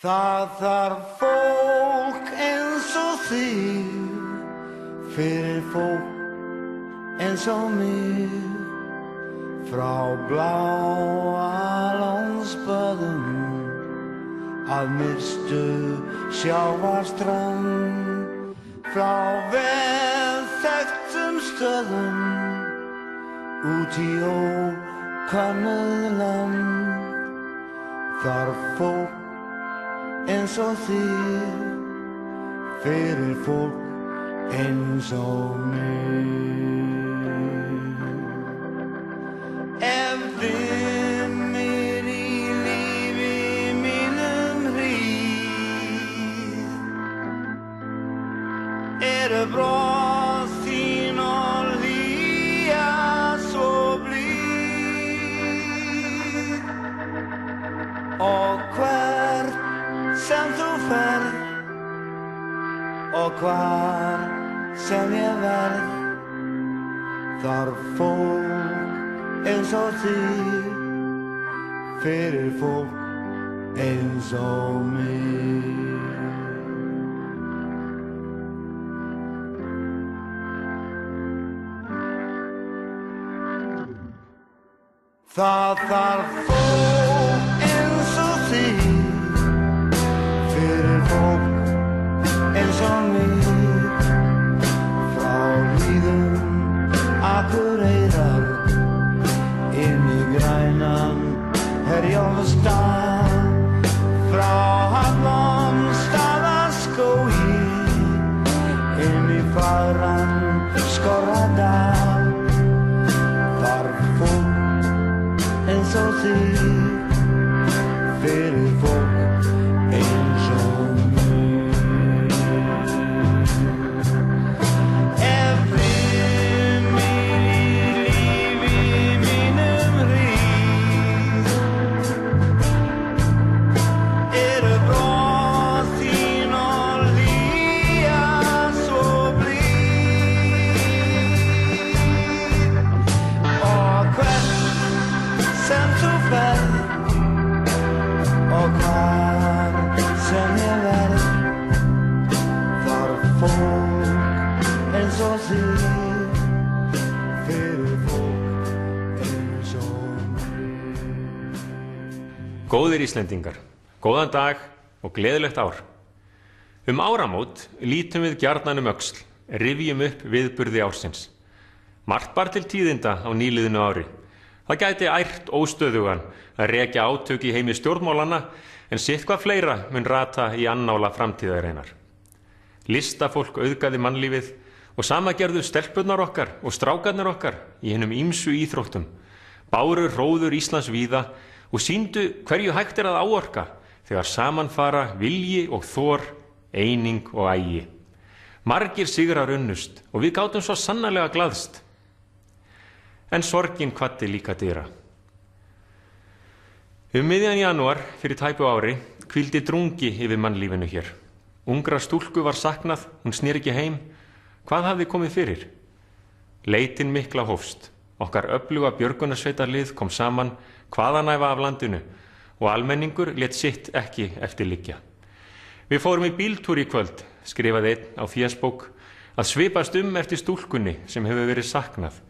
Það þarf fólk eins og þig fyrir fólk eins og mig frá bláa landsböðum að myrstu sjávarströnd frá vel þekktum stöðum út í ókunnuð lönd þarf fólk eins og þig fyrir fólk eins og mig ef dimmir í lífi mínum hríð bros þín og hlýja svo blíð og hvert sem þú ferð og hvar sem ég verð þarf fólk eins og þig fyrir fólk eins og mig Það þarf fólk eins og þig fyrir fólk eins og mig frá Hlíðum Akureyrar inn í grænan Herjólfsdal frá Hafnarstaðaskógi inn í fagran Skorradal þarf fólk eins og þig fyrir fólk eins og mig ef dimmir í lífi mínum hríð bros þín og hlýja svo blíð og hvert sem þú ferð og hvar sem ég verð þarf fólk eins og þig fyrir fólk eins og mig Góðir Íslendingar, góðan dag og gleðilegt ár. Áramót lítum við gjarnan öxl, rifjum upp viðburði ársins. Margt bar til tíðinda á nýliðnu ári. Það gæti ært óstöðugan að rekja átök í heimi stjórnmálanna en sitthvað fleira mun rata í annála framtíðarinnar. Listafólk auðgaði mannlífið og sama gerðu stelpurnar okkar og strákarnir okkar í hinum ýmsu íþróttum. Báru hróður Íslands víða og sýndu hverju hægt að áorka þegar saman fara vilji og þor, eining og ægi. Margir sigrar unnust og við gátum svo sannarlega glaðst. En sorgin kvaddi líka dyra. Miðjan janúar fyrir tæpu ári hvíldi drungi yfir mannlífinu hér. Ungra stúlku var saknað, hún sneri ekki heim. Hvað hafði komið fyrir? Leitin mikla hófst. Okkar öfluga björgunarsveitarlið kom saman hvaðanæfa af landinu og almenningur lét sitt ekki eftir liggja. Við fórum í bíltúr í kvöld, skrifaði einn á Facebook, að svipast eftir stúlkunni sem hefur verið saknað.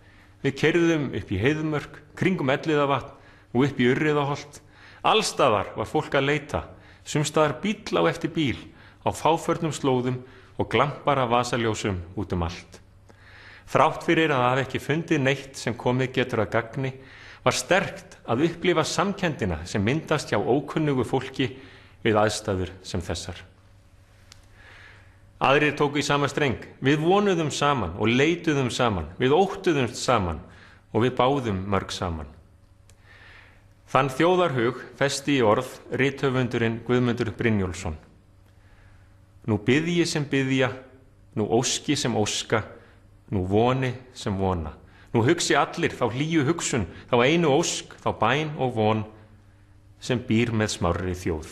Við keyrðum upp í Heiðmörk, kringum Elliðavatn og upp í Urriðaholt. Allstaðar var fólk að leita, sumstaðar bíll á eftir bíl, á fáförnum slóðum og glampara vasaljósum út allt. Þrátt fyrir að hafa ekki fundið neitt sem komið getur að gagni, var sterkt að upplifa samkenndina sem myndast hjá ókunnugu fólki við aðstæður sem þessar. Aðrir tóku í sama streng. Við vonuðum saman og leituðum saman. Við óttuðumst saman og við báðum mörg saman. Þann þjóðarhug festi í orð rithöfundurinn Guðmundur Brynjólfsson. Nú biðji sem biðja, nú óski sem óska, nú voni sem vona. Nú hugsi allir þá hlýju hugsun, þá einu ósk, þá bæn og von sem býr með smárri þjóð.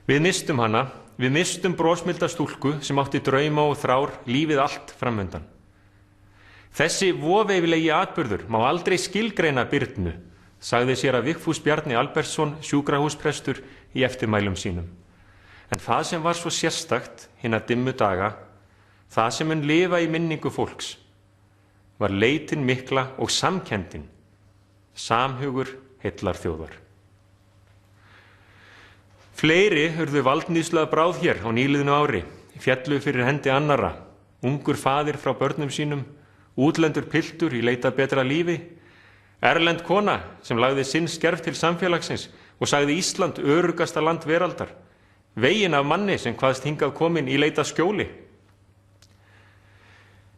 Við mistum hana. Við mistum brosmilda stúlku sem átti drauma og þrár lífið allt framundan. Þessi voveiflegi atburður má aldrei skilgreina Birnu, sagði sér að Vigfús Bjarni Albertsson sjúkrahúsprestur í eftirmælum sínum. En það sem var svo sérstakt hinna dimmu daga, það sem mun lifa í minningu fólks, var leitin mikla og samkenndin, samhugur heillar þjóðar. Fleiri urðu valdníðslu að bráð hér á nýliðnu ári, fjallu fyrir hendi annarra, ungur faðir frá börnum sínum, útlendur piltur í leita betra lífi, erlend kona sem lagði sinn skerf til samfélagsins og sagði Ísland öruggasta land veraldar, veginn af manni sem kvaðst hingað kominn í leita skjóli.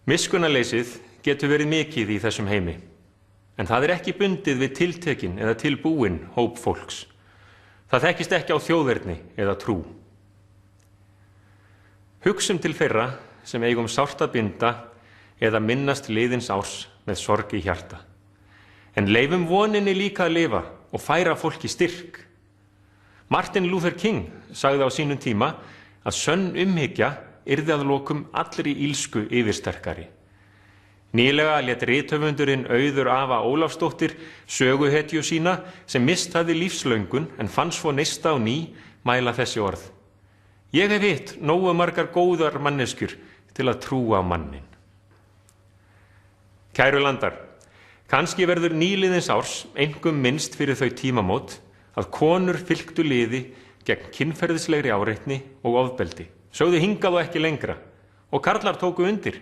Miskunnarleysið getur verið mikið í þessum heimi, en það er ekki bundið við tiltekin eða tilbúin hóp fólks. Það þekkist ekki á þjóðerni eða trú. Hugsum til þeirra sem eigum sárt að binda eða minnast liðins árs með sorg í hjarta. En leifum voninni líka að lifa og færa fólki styrk. Martin Luther King sagði á sínum tíma að sönn umhyggja yrði að lokum allri ílsku yfirsterkari. Nýlega lét rithöfundurinn Auður Ava Ólafsdóttir söguhetju sína sem mist hafði lífslöngun en fann svo neista á ný mæla þessi orð. Ég hef hitt nógu margar góðar manneskjur til að trúa á mannin. Kæru landar, kannski verður nýliðins árs einkum minnst fyrir þau tímamót að konur fylgdu liði gegn kynferðislegri áreitni og ofbeldi. Sögðu hingað og ekki lengra og karlar tóku undir.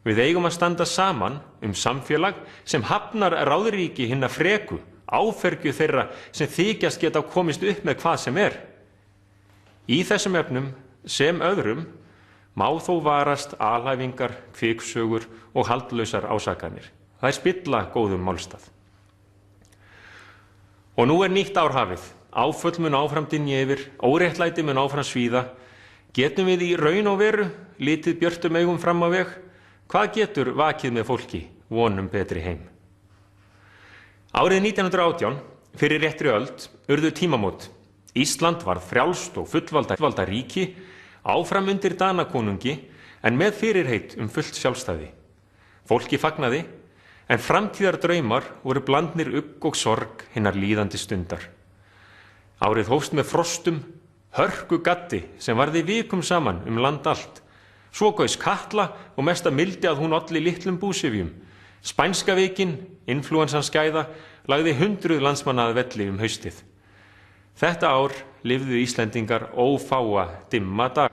Við eigum að standa saman samfélag sem hafnar ráðríki hinna freku, áfergju þeirra sem þykjast geta komist upp með hvað sem er. Í þessum efnum sem öðrum má þó varast alhæfingar, kviksögur og haldlausar ásakanir. Það spilla góðum málstað. Og nú er nýtt ár hafið. Áföll mun áfram dynja yfir, óréttlæti mun áfram svíða. Getum við í raun og veru litið björtum augum fram á veg? Hvað getur vakið með fólki vonum betri heim? Árið 1918, fyrir réttri öld, urðu tímamót. Ísland varð frjálst og fullvalda ríki, áfram undir Danakonungi, en með fyrirheit fullt sjálfstæði. Fólki fagnaði, en framtíðardraumar voru blandnir ugg og sorg hinnar líðandi stundar. Árið hófst með frostum, hörku gaddi sem varði vikum saman land allt. Svo gaus Katla og mesta mildi að hún olli litlum búsifjum. Spænska veikin, inflúensan skæða, lagði 100 landsmanna að velli haustið. Þetta ár lifðu Íslendingar ófáa dimma dag.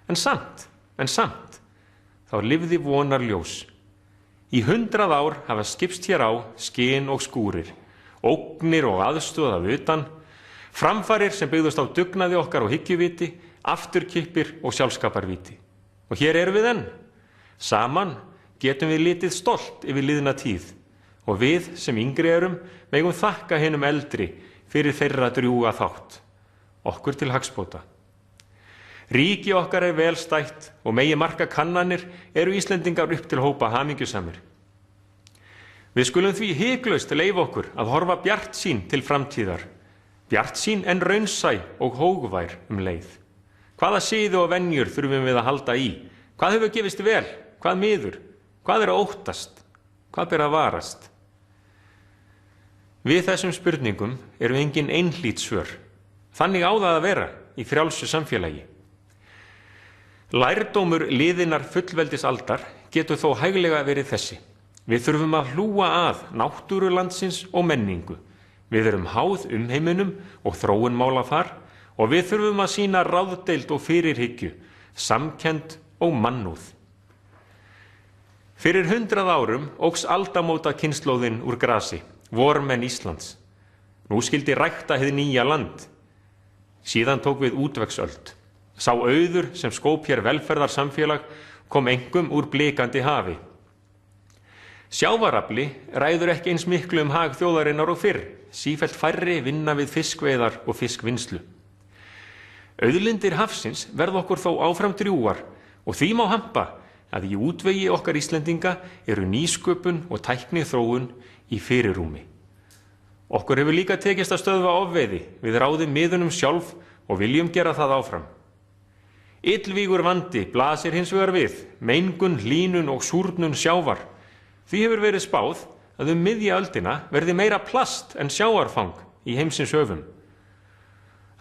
En samt, þá lifði vonar ljós. Í 100 ár hafa skipst hér á skin og skúrir, ógnir og aðstoð af utan, framfarir sem byggðust á dugnaði okkar og hyggjuviti, afturkippir og sjálfskaparvíti. Og hér erum við enn. Saman getum við litið stolt yfir liðna tíð og við sem yngri erum megum þakka hinum eldri fyrir þeirra drjúga þátt, okkur til hagsbóta. Ríki okkar er vel stætt og megi marka kannanir eru Íslendingar upp til hópa hamingjusamir. Við skulum því hiklaust leyfa okkur að horfa bjartsýn til framtíðar, bjartsýn en raunsæ og hógvær leið. Hvaða siði og venjur þurfum við að halda í? Hvað hefur gefist vel? Hvað miður? Hvað er að óttast? Hvað ber að varast? Við þessum spurningum eru engin einhlít svör. Þannig á það að vera í frjálsu samfélagi. Lærdómur liðinnar fullveldisaldar getur þó hæglega verið þessi. Við þurfum að hlúa að náttúru landsins og menningu. Við erum háð heiminum og þróun mála þar og við þurfum að sýna ráðdeild og fyrirhyggju, samkennd og mannúð. Fyrir 100 árum óx aldamóta kynslóðin úr grasi, vormenn Íslands. Nú skyldi rækta hið nýja land. Síðan tók við útvegsöld. Sá auður sem skóp hér velferðarsamfélag kom engum úr blikandi hafi. Sjávarafli ræður ekki eins miklu hag þjóðarinnar og fyrr. Sífellt færri vinna við fiskveiðar og fiskvinnslu. Auðlindir hafsins verða okkur þó áfram drjúgar og því má hampa að í útvegi okkar Íslendinga eru nýsköpun og tækni þróun í fyrirrúmi. Okkur hefur líka tekist að stöðva ofveiði, við ráðum miðunum sjálf og viljum gera það áfram. Illvígur vandi blasir hins vegar við, mengun, hlýnun og súrnun sjávar. Því hefur verið spáð að miðja öldina verði meira plast en sjávarfang í heimsins höfum.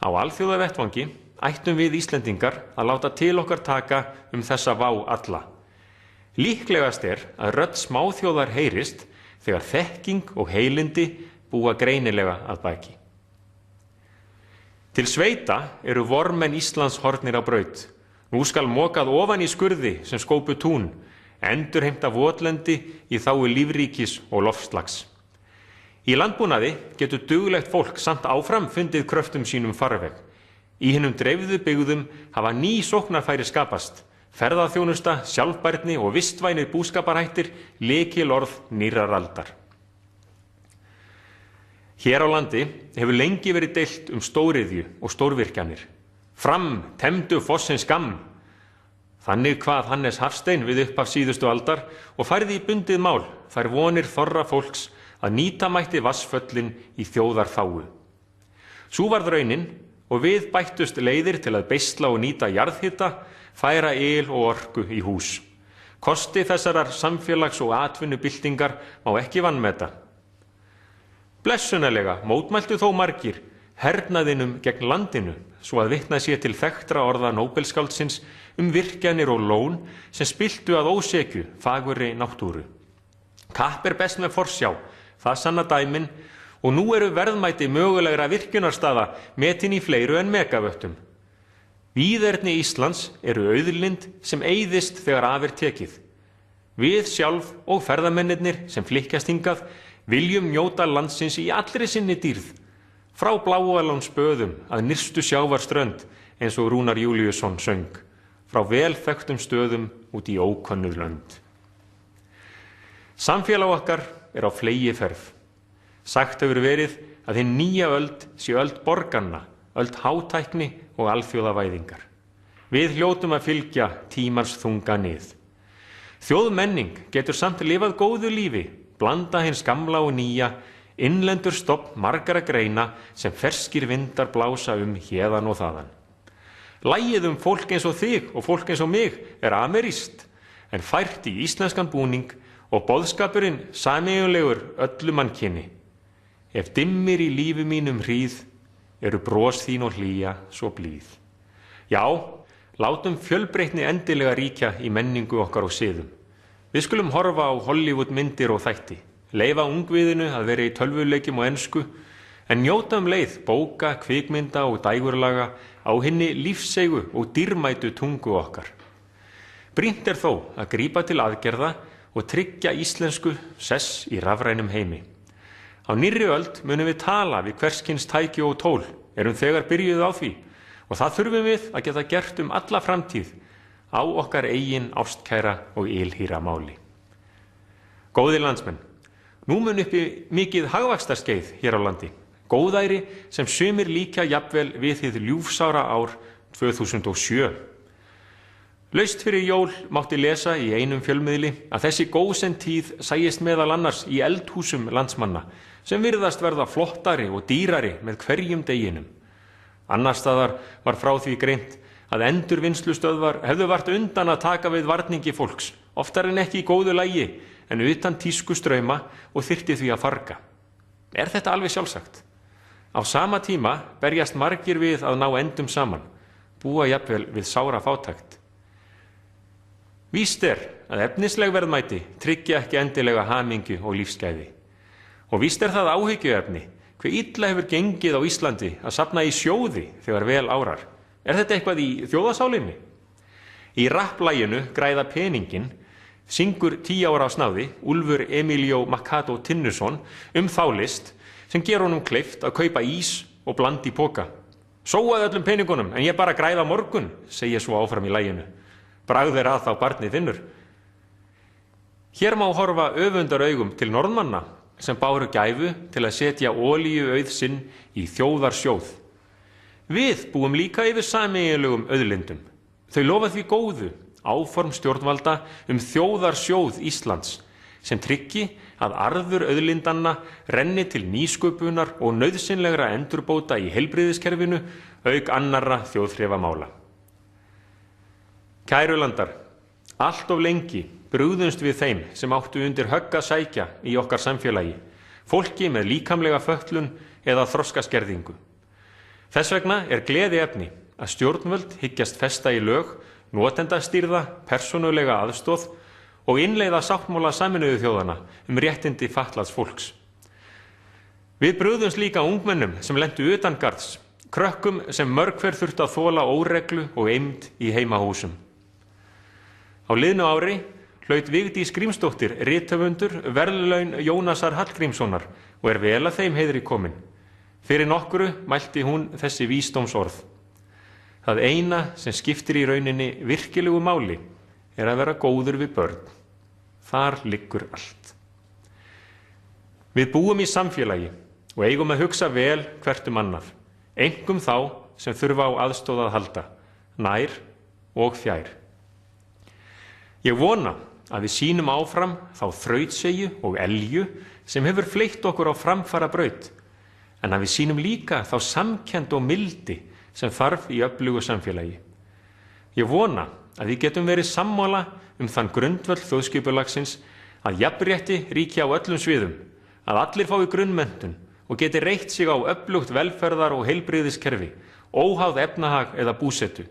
Á alþjóðavettvangi ættum við Íslendingar að láta til okkar taka þessa vá alla. Líklegast að rödd smáþjóðar heyrist þegar þekking og heilindi búa greinilega að baki. Til sveita eru vormenn Íslands horfnir á braut. Nú skal mokað ofan í skurði sem skópu tún, endurheimta votlendi í þágu lífríkis og loftslags. Í landbúnaði getur duglegt fólk samt áfram fundið kröftum sínum farveg. Í hinum dreifðu byggðum hafa ný sóknarfæri skapast, ferðaþjónusta, sjálfbærni og vistvænir búskaparhættir lykilorð nýrrar aldar. Hér á landi hefur lengi verið deilt stóriðju og stórvirkjanir. Fram temdu fossins gamm. Þannig kvað Hannes Hafstein við upphaf síðustu aldar og færði í bundið mál þær vonir þorra fólks að nýta mætti vatnsföllin í þjóðarþágu. Sú varð raunin og við bættust leiðir til að beisla og nýta jarðhita, færa el og orku í hús. Kosti þessarar samfélags- og atvinnubyltingar má ekki vanmeta. Blessunarlega mótmæltu þó margir hernaðinum gegn landinu svo að vitnað sé til þekktra orða Nóbelsskáldsins virkjanir og lón sem spilltu að ósekju fagurri náttúru. Kapp best með forsjá, það sanna dæmin og nú eru verðmæti mögulegra virkjunarstaða metin í fleiru en megavöttum. Víðerni Íslands eru auðlind sem eyðist þegar af tekið. Við sjálf og ferðamennirnir sem flykkjast hingað viljum njóta landsins í allri sinni dýrð, frá Bláalónsböðum að nyrstu sjávarströnd eins og Rúnar Júlíusson söng, frá velþekktum stöðum út í ókönnuð lönd. Samfélag okkar á fleygiferð. Sagt hefur verið að hin nýja öld sé öld borganna, öld hátækni og alþjóðavæðingar. Við hljótum að fylgja tímans þunga nið. Þjóðmenning getur samt lifað góðu lífi, blanda hins gamla og nýja, innlendur stofn margara greina sem ferskir vindar blása héðan og þaðan. Lagið fólk eins og þig og fólk eins og mig amerískt, en fært í íslenskan búning og boðskapurinn sameiginlegur öllu mannkyni. Ef dimmir í lífi mínum hríð, eru bros þín og hlýja svo blíð. Já, látum fjölbreytni endilega ríkja í menningu okkar og siðum. Við skulum horfa á Hollywood myndir og þætti, leyfa ungviðinu að vera í tölvuleikjum og ensku, en njóta leið bóka, kvikmynda og dægurlaga á hinni lífseigu og dýrmætu tungu okkar. Brýnt þó að grípa til aðgerða og tryggja íslensku sess í rafrænum heimi. Á nýrri öld munum við tala við hverskins tæki og tól, þegar byrjuð á því, og það þurfum við að geta gert alla framtíð á okkar eigin ástkæra og ylhýra máli. Góðir landsmenn, nú mun uppi mikið hagvaxtarskeið hér á landi, góðæri sem sumir líkja jafnvel við hið ljúfsára ár 2007. Laust fyrir jól mátti lesa í einum fjölmiðli að þessi gósentíð sæist meðal annars í eldhúsum landsmanna sem virðast verða flottari og dýrari með hverjum deginum. Annars staðar var frá því greint að endurvinnslustöðvar hefðu vart undan að taka við varningi fólks, oftar en ekki í góðu lagi en utan tísku strauma og þyrfti því að farga. Þetta alveg sjálfsagt? Á sama tíma berjast margir við að ná endum saman, búa jafnvel við sára fátækt. Víst að efnisleg verðmæti tryggja ekki endilega hamingju og lífsgæði. Og víst það áhyggjuefni hve illa hefur gengið á Íslandi að safna í sjóði þegar vel árar. Þetta eitthvað í þjóðasálinni? Í rapplaginu Græða peningin syngur 10 ára á snáði Úlfur Emilio Macato Tinnuson þá list sem ger honum kleift að kaupa ís og bland í poka. Sóaði öllum peningunum en ég bara græða morgun, segir svo áfram í laginu. Bragð að þá barnið finnur. Hér má horfa öfundaraugum til Norðmanna sem báru gæfu til að setja olíuauð sinn í þjóðarsjóð. Við búum líka yfir sameiginlegum auðlindum. Þau lofa því góðu, áform stjórnvalda þjóðarsjóð Íslands sem tryggi að arður auðlindanna renni til nýsköpunar og nauðsynlegra endurbóta í heilbrigðiskerfinu auk annarra þjóðþrifamála. Kæru landar, allt of lengi brugðumst við þeim sem áttu undir högg að sækja í okkar samfélagi, fólki með líkamlega fötlun eða þroskaskerðingu. Þess vegna er gleðiefni að stjórnvöld hyggjast festa í lög notendastýrða persónulega aðstoð og innleiða sáttmála Sameinuðu þjóðanna réttindi fatlaðs fólks. Við brugðumst líka ungmennum sem lentu utangarðs, krökkum sem mörg hver þurftu að þola óreglu og eymd í heimahúsum. Á liðnu ári hlaut Vigdís Grímsdóttir rithöfundur verðlaun Jónasar Hallgrímssonar og er vel að þeim heiðri komin. Fyrir nokkru mælti hún þessi vísdómsorð: Það eina sem skiptir í rauninni virkilegu máli er að vera góður við börn. Þar liggur allt. Við búum í samfélagi og eigum að hugsa vel hvert annað, einkum þá sem þurfa á aðstoð að halda, nær og fjær. Ég vona að við sýnum áfram þá þrautseigju og elju sem hefur fleytt okkur á framfara braut, en að við sýnum líka þá samkennd og mildi sem þarf í öflugu samfélagi. Ég vona að við getum verið sammála þann grundvöll þjóðskipulagsins að jafnrétti ríki á öllum sviðum, að allir fái grunnmenntun og geti reitt sig á öflugt velferðar- og heilbrigðiskerfi, óháð efnahag eða búsetu,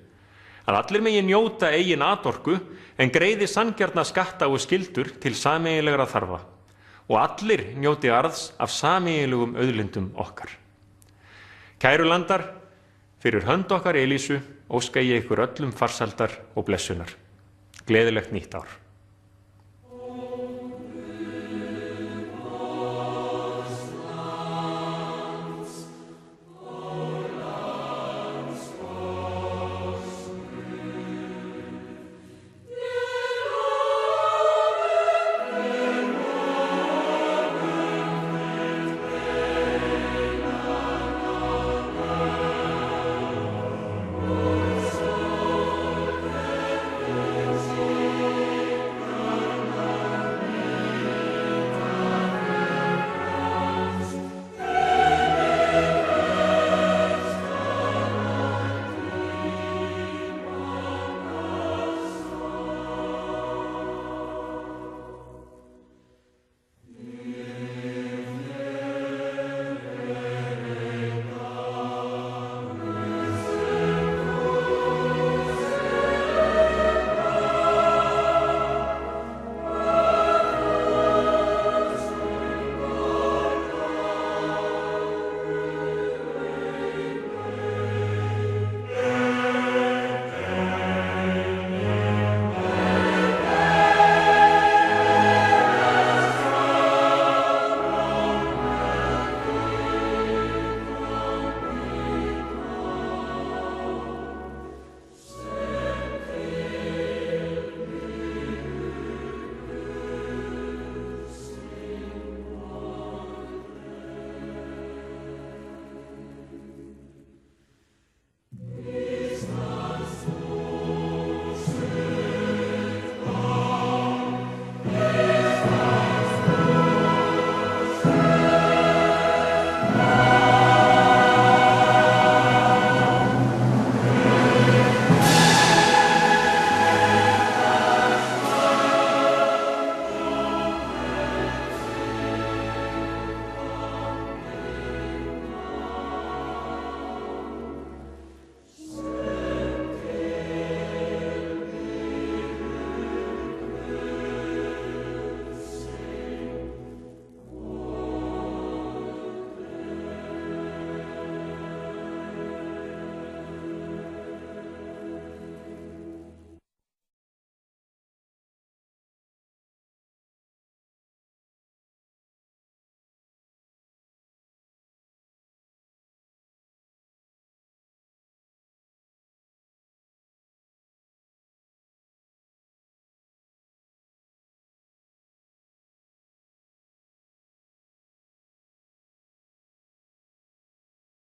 að allir megi njóta eigin atorku en greiði sanngjarna skatta og skyldur til sameiginlegra þarfa og allir njóti arðs af sameiginlegum auðlindum okkar. Kæru landar, fyrir hönd okkar Elísu óska ég ykkur öllum farsældar og blessunar. Gleðilegt nýtt ár.